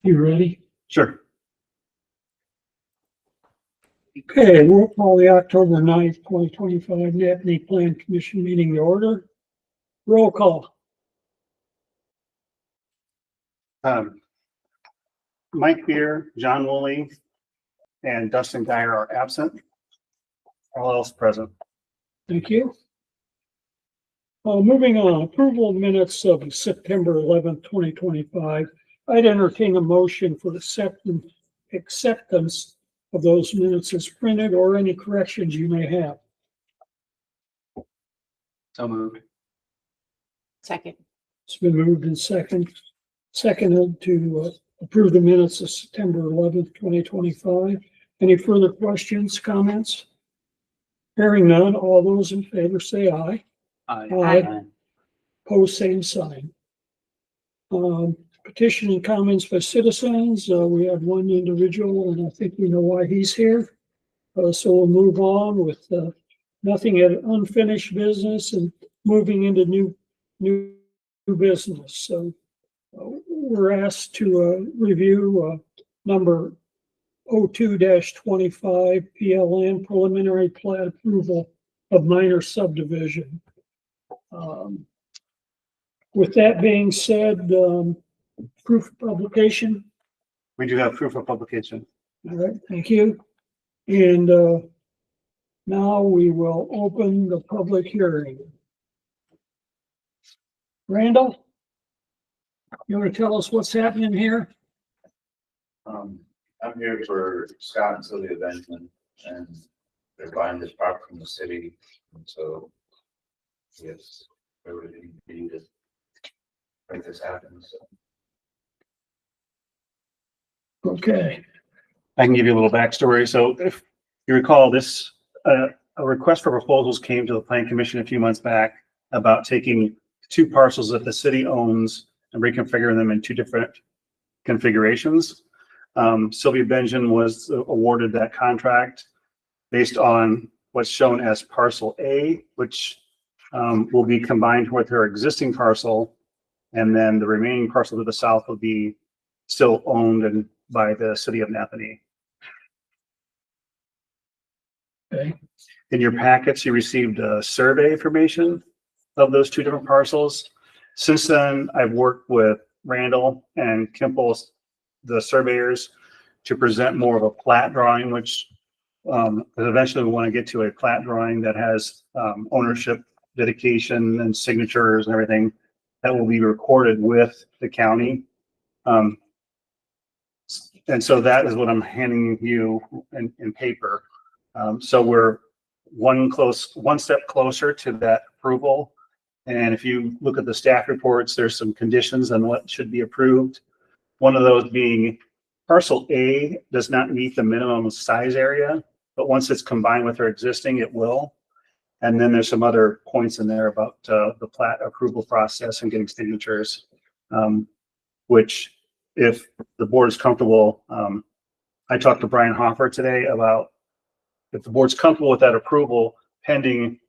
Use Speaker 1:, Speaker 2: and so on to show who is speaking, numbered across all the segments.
Speaker 1: You ready?
Speaker 2: Sure.
Speaker 1: Okay, we'll call the October 9th, 2025 Naphtali Plan Commission meeting to order. Roll call.
Speaker 2: Mike Beer, John Woolley, and Dustin Geyer are absent. All else present.
Speaker 1: Thank you. Moving on, approval of minutes of September 11th, 2025. I'd entertain a motion for acceptance of those minutes as printed or any corrections you may have.
Speaker 3: So moved.
Speaker 4: Second.
Speaker 1: It's been moved and seconded to approve the minutes of September 11th, 2025. Any further questions, comments? Hearing none, all those in favor say aye. Aye. Pose same sign. Petition and comments by citizens. We have one individual, and I think we know why he's here. So we'll move on with nothing at unfinished business and moving into new business. So we're asked to review number 02-25 PLN preliminary plat approval of minor subdivision. With that being said, proof of publication.
Speaker 2: We do have proof of publication.
Speaker 1: All right, thank you. And now we will open the public hearing. Randall, you want to tell us what's happening here?
Speaker 5: I'm here for Scott and Sylvia Benjamin, and they're buying this property from the city, and so yes, everything needed to make this happen. So
Speaker 1: Okay,
Speaker 2: I can give you a little backstory. So if you recall, this a request for proposals came to the Plan Commission a few months back about taking two parcels that the city owns and reconfiguring them in two different configurations. Sylvia Benjamin was awarded that contract based on what's shown as parcel A, which will be combined with her existing parcel, and then the remaining parcel to the south will be still owned by the city of Naphtali.
Speaker 1: okay,
Speaker 2: In your packets, you received survey information of those two different parcels. Since then, I've worked with Randall and Kimpel, the surveyors, to present more of a plat drawing, which eventually we want to get to a plat drawing that has ownership, dedication, and signatures and everything that will be recorded with the county. And so that is what I'm handing you in paper. So we're one step closer to that approval. And if you look at the staff reports, there's some conditions on what should be approved. One of those being parcel A does not meet the minimum size area, but once it's combined with our existing, it will. And then there's some other points in there about the plat approval process and getting signatures, which if the board is comfortable, I talked to Brian Hoffer today about if the board's comfortable with that approval, pending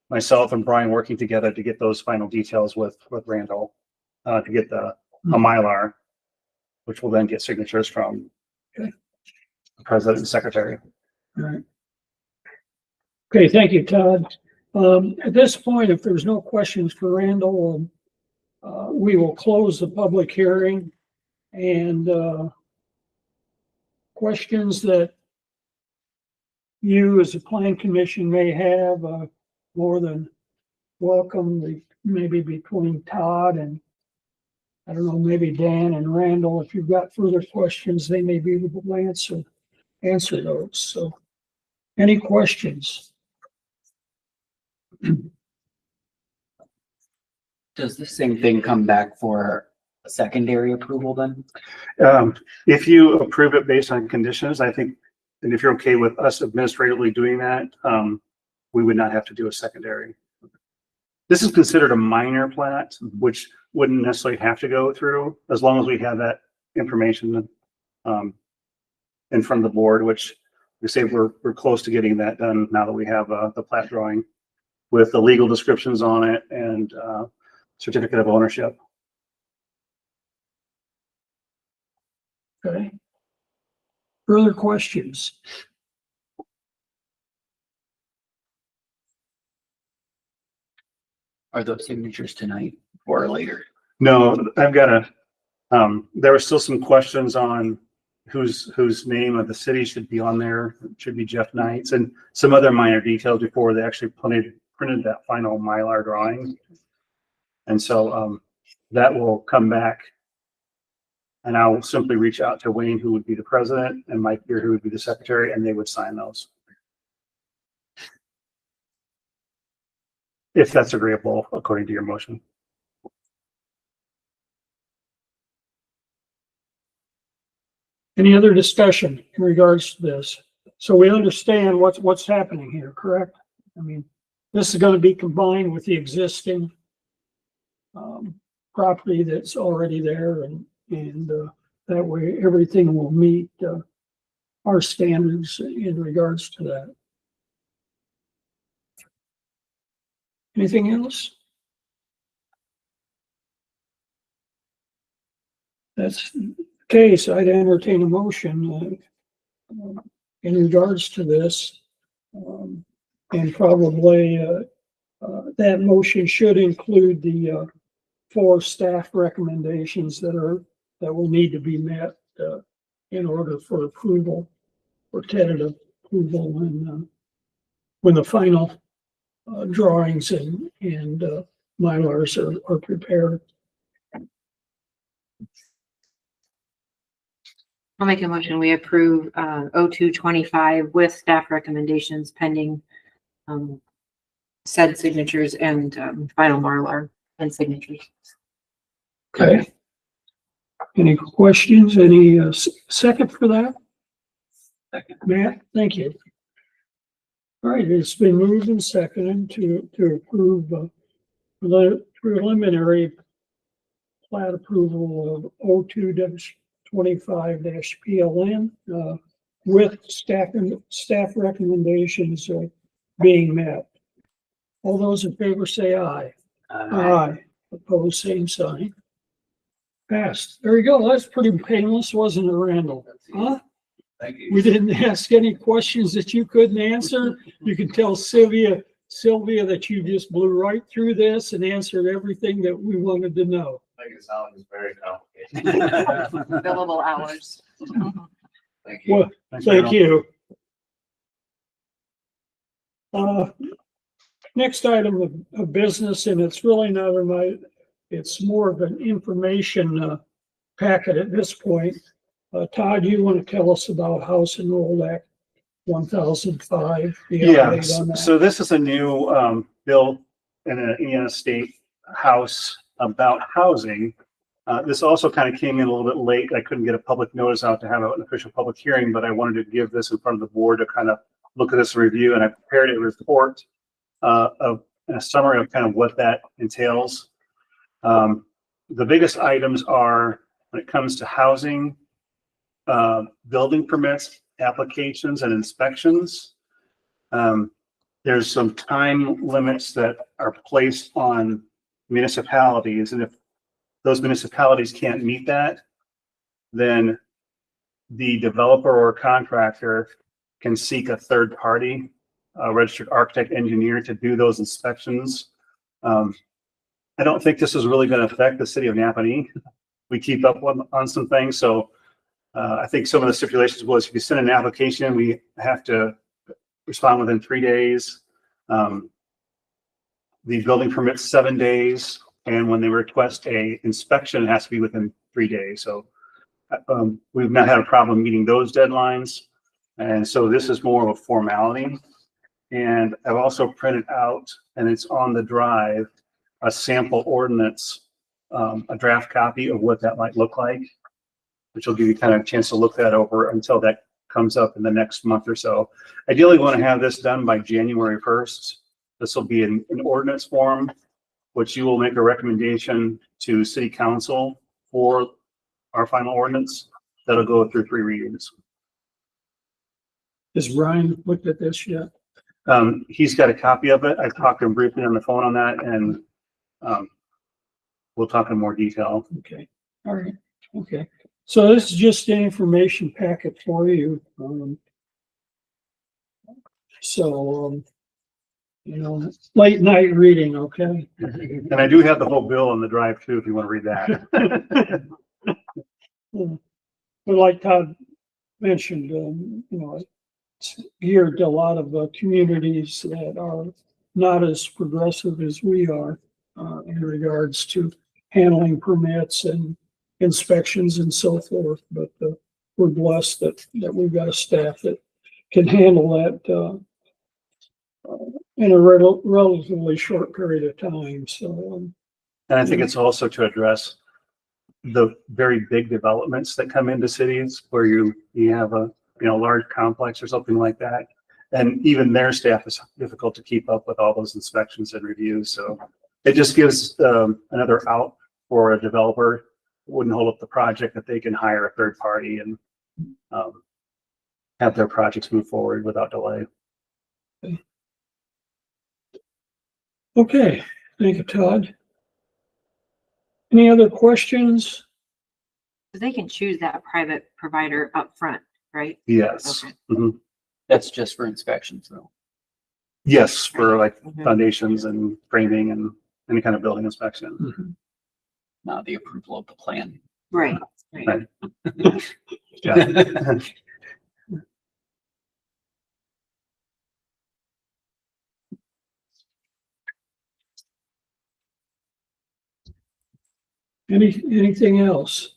Speaker 2: myself and Brian working together to get those final details with Randall, to get a Mylar, which will then get signatures from the president and secretary.
Speaker 1: all right. Okay, thank you, Todd. At this point, if there's no questions for Randall, we will close the public hearing, and questions that you as a plan commission may have, more than welcome, maybe between Todd and, I don't know, maybe Dan and Randall. If you've got further questions, they may be able to answer those. So any questions?
Speaker 3: Does the same thing come back for a secondary approval then?
Speaker 2: If you approve it based on conditions, I think, and if you're okay with us administratively doing that, we would not have to do a secondary. This is considered a minor plat, which wouldn't necessarily have to go through as long as we have that information in front of the board, which we say we're close to getting that done now that we have the plat drawing with the legal descriptions on it and certificate of ownership.
Speaker 1: Okay. Further questions?
Speaker 3: Are those signatures tonight or later?
Speaker 2: No, I've got there were still some questions on whose name of the city should be on there. It should be Jeff Knight's and some other minor details before they actually printed that final Mylar drawing. And so, that will come back. And I will simply reach out to Wayne, who would be the president, and Mike here, who would be the secretary, and they would sign those. If that's agreeable, according to your motion.
Speaker 1: Any other discussion in regards to this? So we understand what's happening here, correct? I mean, this is going to be combined with the existing property that's already there, and that way everything will meet our standards in regards to that. Anything else? That's the case. I'd entertain a motion in regards to this. And probably that motion should include the 4 staff recommendations that will need to be met in order for approval, or tentative approval, and when the final drawings and Mylars are prepared.
Speaker 4: I'll make a motion. We approve 0225 with staff recommendations pending said signatures and final Mylar and signatures.
Speaker 1: Okay. Any questions? Any second for that?
Speaker 3: Second.
Speaker 1: Matt, thank you. All right, it's been moved and seconded to approve the preliminary plat approval of 02-25-PLN with staff recommendations being met. All those in favor say aye. Aye. Opposed, same sign. Passed. There you go. That's pretty painless, wasn't it, Randall? Huh?
Speaker 5: Thank you.
Speaker 1: We didn't ask any questions that you couldn't answer. You can tell Sylvia that you just blew right through this and answered everything that we wanted to know.
Speaker 5: Make it sound very complicated.
Speaker 4: Billable hours.
Speaker 5: Thank you.
Speaker 1: Well, thank you. Next item of business, and it's really not it's more of an information packet at this point. Todd, you want to tell us about House Enrolled Act 1005?
Speaker 2: Yes, so this is a new bill in an Indiana State House about housing. This also kind of came in a little bit late. I couldn't get a public notice out to have an official public hearing, but I wanted to give this in front of the board to kind of look at this review, and I prepared a report of a summary of kind of what that entails. The biggest items are when it comes to housing, building permits, applications, and inspections. There's some time limits that are placed on municipalities, and if those municipalities can't meet that, then the developer or contractor can seek a third party, a registered architect engineer, to do those inspections. I don't think this is really going to affect the city of Napanee. We keep up on some things, so I think some of the stipulations was if you send an application, we have to respond within 3 days. The building permit's 7 days, and when they request a inspection, it has to be within 3 days. So we've not had a problem meeting those deadlines, and so this is more of a formality. And I've also printed out, and it's on the drive, a sample ordinance, a draft copy of what that might look like, which will give you kind of a chance to look that over until that comes up in the next month or so. Ideally, we want to have this done by January 1st. This will be in ordinance form, which you will make a recommendation to City Council for our final ordinance. That'll go through 3 readings.
Speaker 1: Has Ryan looked at this yet?
Speaker 2: He's got a copy of it. I talked to him briefly on the phone on that, and we'll talk in more detail.
Speaker 1: Okay, all right, okay. So this is just an information packet for you. You know, late night reading, okay?
Speaker 2: And I do have the whole bill on the drive too, if you want to read that.
Speaker 1: But like Todd mentioned, you know, it's geared to a lot of communities that are not as progressive as we are in regards to handling permits and inspections and so forth. But we're blessed that we've got a staff that can handle that in a relatively short period of time. So,
Speaker 2: And I think it's also to address the very big developments that come into cities where you have a, you know, large complex or something like that. And even their staff is difficult to keep up with all those inspections and reviews. So it just gives another out for a developer. It wouldn't hold up the project, that they can hire a third party and have their projects move forward without delay.
Speaker 1: okay, thank you, Todd. Any other questions?
Speaker 4: They can choose that private provider up front, right?
Speaker 2: Yes.
Speaker 4: Okay.
Speaker 2: Mhm.
Speaker 3: That's just for inspections though.
Speaker 2: Yes, for like
Speaker 4: Mhm.
Speaker 2: foundations and framing and any kind of building inspection.
Speaker 3: Not the approval of the plan.
Speaker 4: Right.
Speaker 2: Right. Yeah.
Speaker 1: Anything else?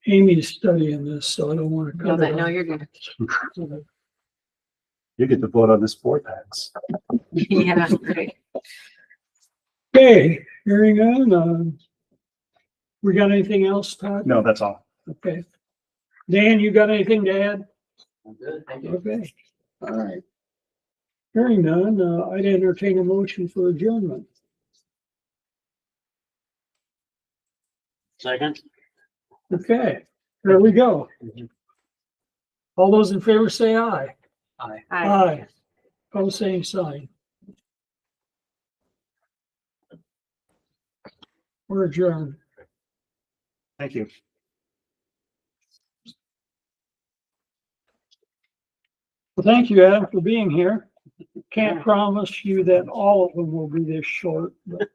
Speaker 1: Amy's studying this, so I don't want to
Speaker 4: No,
Speaker 1: cut
Speaker 4: that,
Speaker 1: it
Speaker 4: no,
Speaker 1: off.
Speaker 4: you're good.
Speaker 2: You get to vote on this board packs.
Speaker 4: Yeah, right.
Speaker 1: Okay, hearing on, we got anything else, Todd?
Speaker 2: No, that's all.
Speaker 1: Okay. Dan, you got anything to add?
Speaker 3: Good, thank you.
Speaker 1: Okay, all right. Hearing none, I'd entertain a motion for adjournment.
Speaker 3: Second.
Speaker 1: Okay, there we go. All those in favor say aye.
Speaker 3: Aye.
Speaker 1: Aye. Pose same sign. We're adjourned.
Speaker 2: Thank you.
Speaker 1: Well, thank you, Adam, for being here. Can't promise you that all of them will be this short, but